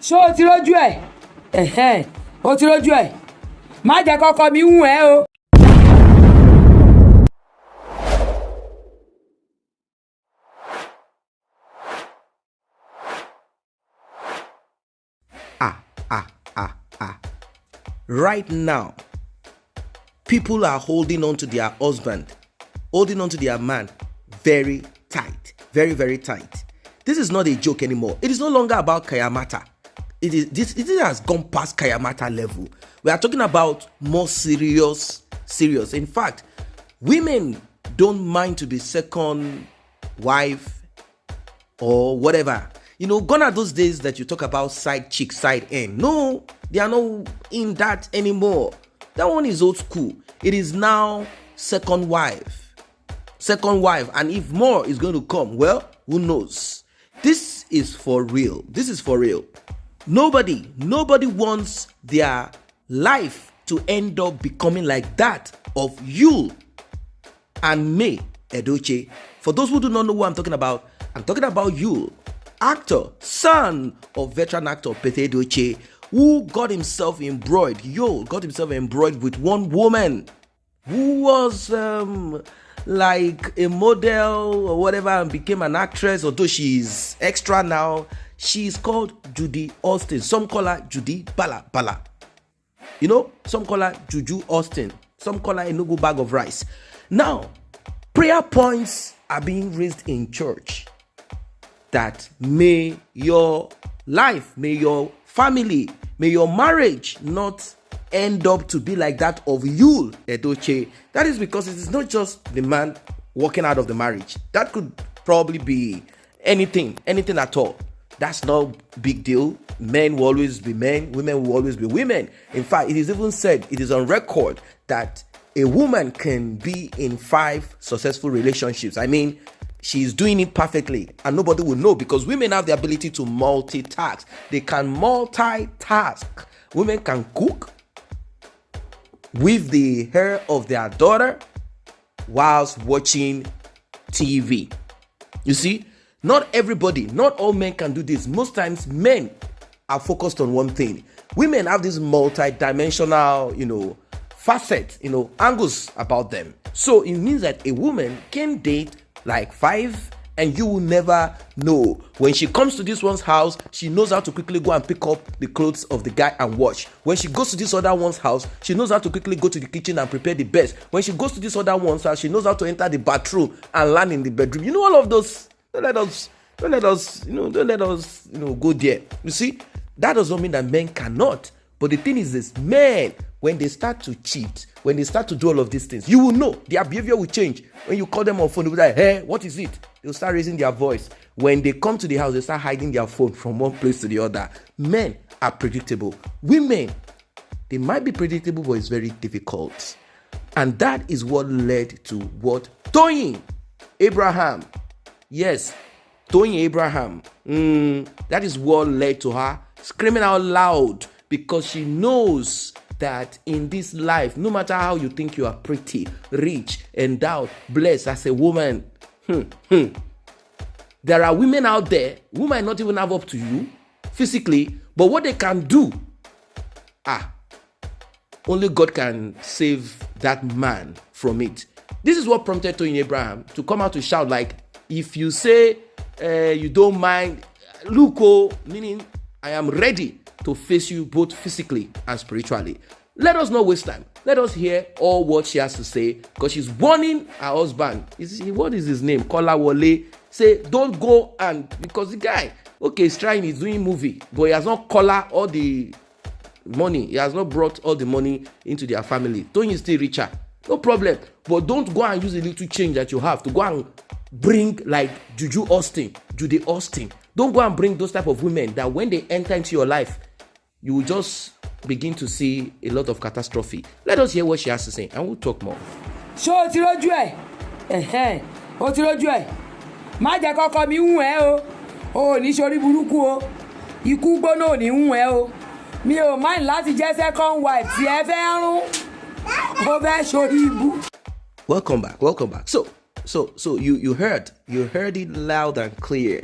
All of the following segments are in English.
ṣó o ti rójú ẹ̀ o ti rójú ẹ̀ má jẹ́ kọ́kọ́ mi hùn ẹ́ o. Right now, people are holding on to their husband, holding on to their man very tight, very, very tight. This is not a joke anymore. It is no longer about kayamata. It has gone past kayamata level. We are talking about more serious. In fact, women don't mind to be second wife or whatever. You know, gone are those days that you talk about side chick, side end. No, they are not in that anymore. That one is old school. It is now second wife. And if more is going to come, well, who knows? This is for real. Nobody wants their life to end up becoming like that of you and me, Edochie. For those who do not know who I'm talking about you, actor, son of veteran actor Edochie, who got himself embroidered with one woman who was like a model or whatever and became an actress, although she's extra now. She's called Judy Austin. Some call her Judy Bala. You know, some call her Juju Austin. Some call her a no-go bag of rice. Now, prayer points are being raised in church that may your life, may your family, may your marriage not end up to be like that of you, Edochie. That is because it is not just the man walking out of the marriage. That could probably be anything at all. That's no big deal. Men will always be men, women will always be women. In fact, it is even said, it is on record that a woman can be in 5 successful relationships. I mean, she's doing it perfectly and nobody will know because women have the ability to multitask. They can multitask. Women can cook, weave the hair of their daughter whilst watching TV. You see, not all men can do this. Most times men are focused on one thing. Women have this multi-dimensional, facet, angles about them. So it means that a woman can date like 5 and you will never know. When she comes to this one's house, she knows how to quickly go and pick up the clothes of the guy and wash. When she goes to this other one's house, she knows how to quickly go to the kitchen and prepare the best. When she goes to this other one's house, she knows how to enter the bathroom and land in the bedroom. You know, all of those. Don't let us go there. You see, that does not mean that men cannot. But the thing is this, men, when they start to cheat, when they start to do all of these things, you will know their behavior will change. When you call them on phone, they'll be like, hey, what is it? They'll start raising their voice. When they come to the house, they start hiding their phone from one place to the other. Men are predictable. Women, they might be predictable, but it's very difficult. And that is what led to what Toyin Abraham. Yes, Toyin Abraham. That is what led to her screaming out loud because she knows that in this life, no matter how you think you are pretty, rich, endowed, blessed as a woman, there are women out there who might not even have up to you physically, but what they can do, only God can save that man from it. This is what prompted Toyin Abraham to come out to shout like, if you say you don't mind, look, meaning I am ready to face you both physically and spiritually. Let us not waste time. Let us hear all what she has to say because she's warning her husband. What is his name? Kola Wole. Say, don't go and, because the guy, he's doing movie, but he has not collar all the money. He has not brought all the money into their family. Toyin is still richer. No problem. But don't go and use a little change that you have to go and bring like Judy Austin. Don't go and bring those type of women that when they enter into your life, you will just begin to see a lot of catastrophe. Let us hear what she has to say and we'll talk more. Ṣó o ti rójú ẹ̀? O ti rójú ẹ̀. Má jẹ́ kọ́kọ́ mi hùn ẹ́ o. O ò ní ṣorí burúkú o. Ikú gbóná ò ní hùn ẹ́ o. Mi ò mind láti jẹ́ second wife tí ẹ fẹ́ rún. Mo fẹ́ ṣorí ibú. Welcome back. So you heard it loud and clear.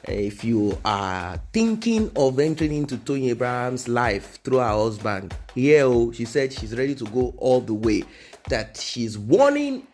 if you are thinking of entering into Toyin Abraham's life through her husband, she said she's ready to go all the way. That she's warning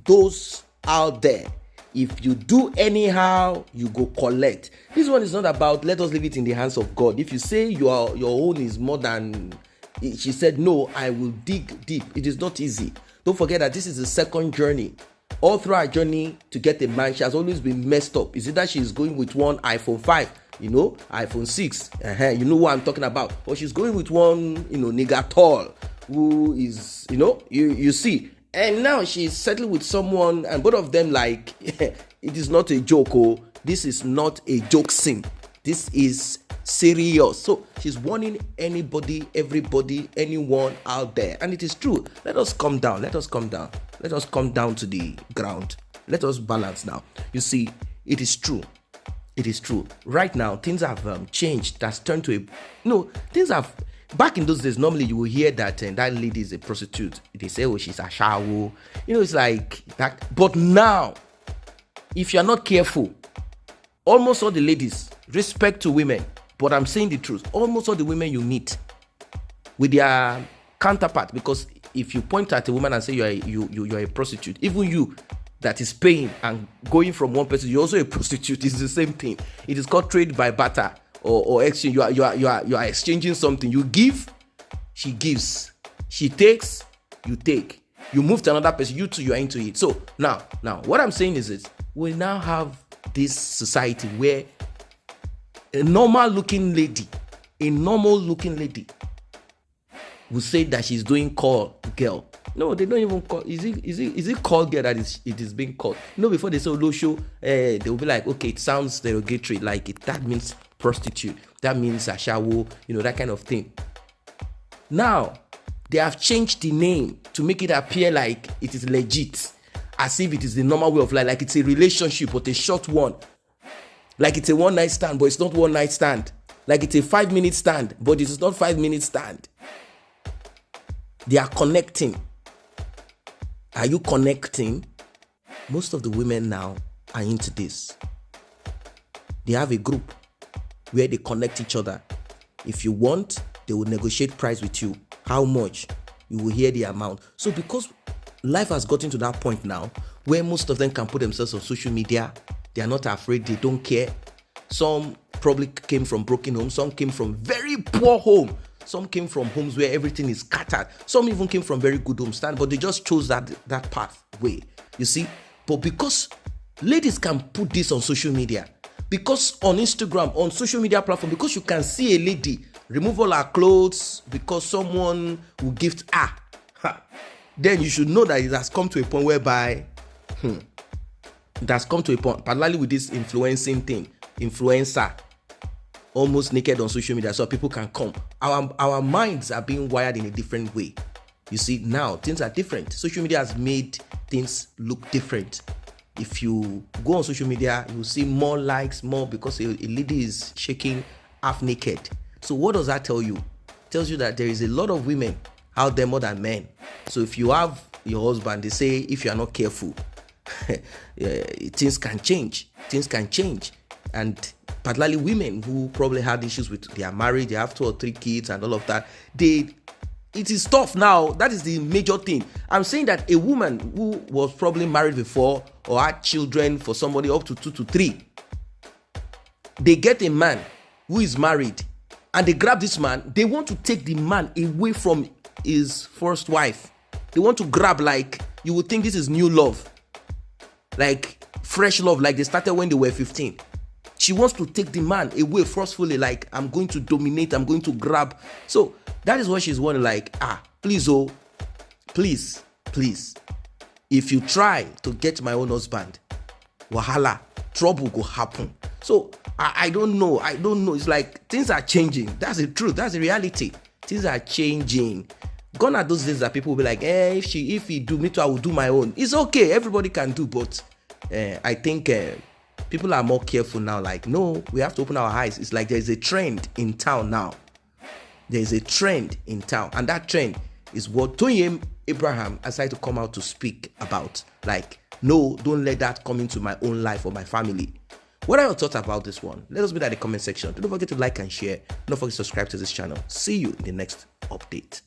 those out there. If you do anyhow, you go collect. This one is not about let us leave it in the hands of God. If you say your own is more than, she said, no, I will dig deep. It is not easy. Don't forget that this is the second journey. All through her journey to get a man, she has always been messed up. Is it that she's going with one iPhone 5, iPhone 6, you know what I'm talking about, or she's going with one, nigga tall, who is, you see, and now she's settling with someone, and both of them like, it is not a joke. Oh, this is not a joke scene. This is serious. So she's warning anybody, everybody, anyone out there, and it is true. Let us calm down. Let us calm down. Let us come down to the ground. Let us balance now. You see, it is true. It is true. Right now, things have changed. That's turned to things have. Back in those days, normally you will hear that that lady is a prostitute. They say, oh, she's a shawo. It's like that. But now, if you're not careful, almost all the ladies, respect to women, but I'm saying the truth, almost all the women you meet with their counterpart, because if you point at a woman and say you're a prostitute, even you that is paying and going from one person, you're also a prostitute. It's the same thing. It is called trade by barter or exchange. You are exchanging something. You give, she gives. She takes, you take. You move to another person, you are into it. So now what I'm saying is this: we now have this society where a normal looking lady will say that she's doing call girl. No, they don't even call. Is it call girl that it is being called? Before they say low show, they will be like, okay, it sounds derogatory, like that means prostitute, that means ashawo, that kind of thing. Now they have changed the name to make it appear like it is legit, as if it is the normal way of life, like it's a relationship but a short one, like it's a one night stand but it's not one night stand, like it's a 5-minute stand but it is not 5-minute stand. They are connecting. Are you connecting? Most of the women now are into this. They have a group where they connect each other. If you want, they will negotiate price with you. How much? You will hear the amount. So because life has gotten to that point now where most of them can put themselves on social media, they are not afraid, they don't care. Some probably came from broken homes, some came from very poor home, some came from homes where everything is scattered, some even came from very good homes, but they just chose that pathway, you see. But because ladies can put this on social media, because on Instagram, on social media platform, because you can see a lady remove all her clothes because someone will gift then you should know that it has come to a point whereby it has come to a point, particularly with this influencing thing, influencer, almost naked on social media so people can come. Our minds are being wired in a different way. You see, now things are different. Social media has made things look different. If you go on social media, you will see more likes, more because a lady is shaking half naked. So what does that tell you? It tells you that there is a lot of women out there more than men. So if you have your husband, they say if you are not careful, things can change. And particularly women who probably had issues with their marriage, they have 2 or 3 kids and all of that, it is tough now. That is the major thing. I'm saying that a woman who was probably married before or had children for somebody up to 2 to 3, they get a man who is married and they grab this man, they want to take the man away from his first wife. They want to grab, like, you would think this is new love, like fresh love, like they started when they were 15. She wants to take the man away forcefully, like, I'm going to dominate, I'm going to grab. So that is what she's wanting, like, please, please, if you try to get my own husband, wahala, trouble go happen. So I don't know. It's like things are changing. That's the truth. That's the reality. Things are changing. Gone are those days that people will be like, if he do me too, I will do my own. It's okay. Everybody can do, but I think people are more careful now. Like, no, we have to open our eyes. It's like there's a trend in town now. There's a trend in town, and that trend is what Toyin Abraham decided to come out to speak about. Like, no, don't let that come into my own life or my family. What are your thoughts about this one? Let us know that in the comment section. Don't forget to like and share. Don't forget to subscribe to this channel. See you in the next update.